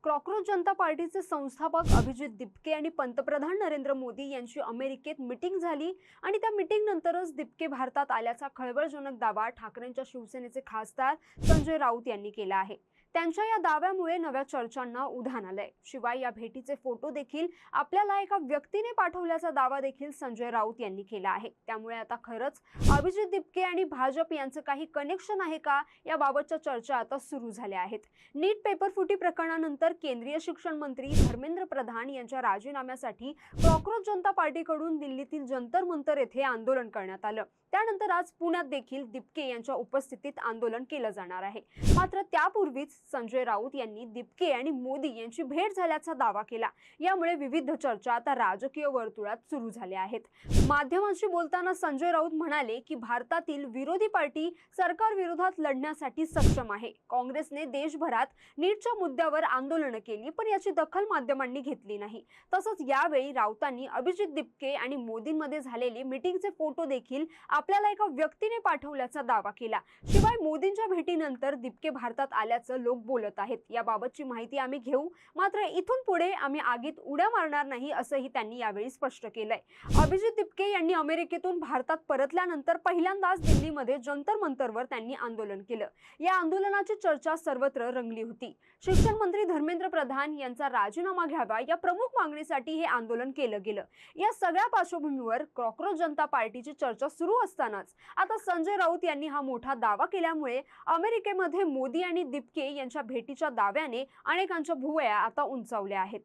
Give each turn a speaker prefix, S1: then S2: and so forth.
S1: Cockroach जनता पार्टीचे संस्थापक अभिजित दिपके आणि पंतप्रधान नरेंद्र मोदी यांची अमेरिकेत मीटिंग झाली आणि त्या मीटिंग नंतरच दिपके भारतात आल्याचा खळबळजनक दावा ठाकरेंच्या शिवसेनेचे खासदार संजय राऊत यांनी केला आहे। त्यांच्या या दाव्यामुळे नव्या चर्चांना उधाण आलंय। शिवाय या भेटीचे फोटो देखील आपल्याला एका व्यक्तीने पाठवल्याचा दावा देखील संजय राऊत यांनी केला आहे। त्यामुळे आता खरंच अभिजित दिपके आणि भाजप यांचं काही कनेक्शन आहे का याबाबतच्या चर्चा आता सुरू झाल्या आहेत। नीट पेपर फुटी प्रकरणानंतर केंद्रीय शिक्षण मंत्री धर्मेंद्र प्रधान यांच्या राजीनाम्यासाठी कॉकरोच जनता पार्टीकडून दिल्लीतील जंतर मंतर येथे आंदोलन करण्यात आलं। त्यानंतर आज पुण्यात देखील दिपके यांच्या उपस्थितीत आंदोलन केलं जाणार आहे। मात्र त्यापूर्वीच संजय राऊत यांनी दिपके आणि मोदी यांची भेट झाल्याचा दावा केला। यामुळे विविध चर्चा आता राजकीय वर्तुळात सुरू झाल्या आहेत। माध्यमांशी बोलताना संजय राऊत म्हणाले की भारतातील विरोधी पार्टी सरकार विरोधात लढण्यासाठी सक्षम आहे। काँग्रेसने देशभरात नीटच्या मुद्द्यावर आंदोलनं केली, पण याची दखल माध्यमांनी घेतली नाही। तसंच यावेळी राऊतांनी अभिजित दिपके आणि मोदींमध्ये झालेले मीटिंगचे फोटो देखील आपल्याला एका व्यक्तीने पाठवल्याचा दावा केला। शिवाय मोदींच्या भेटीनंतर दिपके भारतात आल्याचं लोक बोलत आहेत। याबाबतची माहिती आम्ही घेऊ, मात्र इथून पुढे आम्ही आगीत उड्या मारणार नाही असंही त्यांनी यावेळी स्पष्ट केलंय। अभिजित दिपके यांनी अमेरिकेतून भारतात परतल्यानंतर पहिल्यांदाच दिल्लीमध्ये जंतर मंतरवर त्यांनी आंदोलन केलं। या आंदोलनाची चर्चा सर्वत्र रंगली होती। शिक्षण मंत्री धर्मेंद्र प्रधान यांचा राजीनामा घ्यावा या प्रमुख मागणीसाठी हे आंदोलन केलं गेलं। या सगळ्या पार्श्वभूमीवर कॉकरोच जनता पार्टीची चर्चा सुरू असतानाच आता संजय राऊत यांनी हा मोठा दावा केल्यामुळे अमेरिकेमध्ये मोदी आणि दिपके यांच्या भेटीच्या दाव्याने अनेकांच्या भुवया आता उंचावल्या आहेत।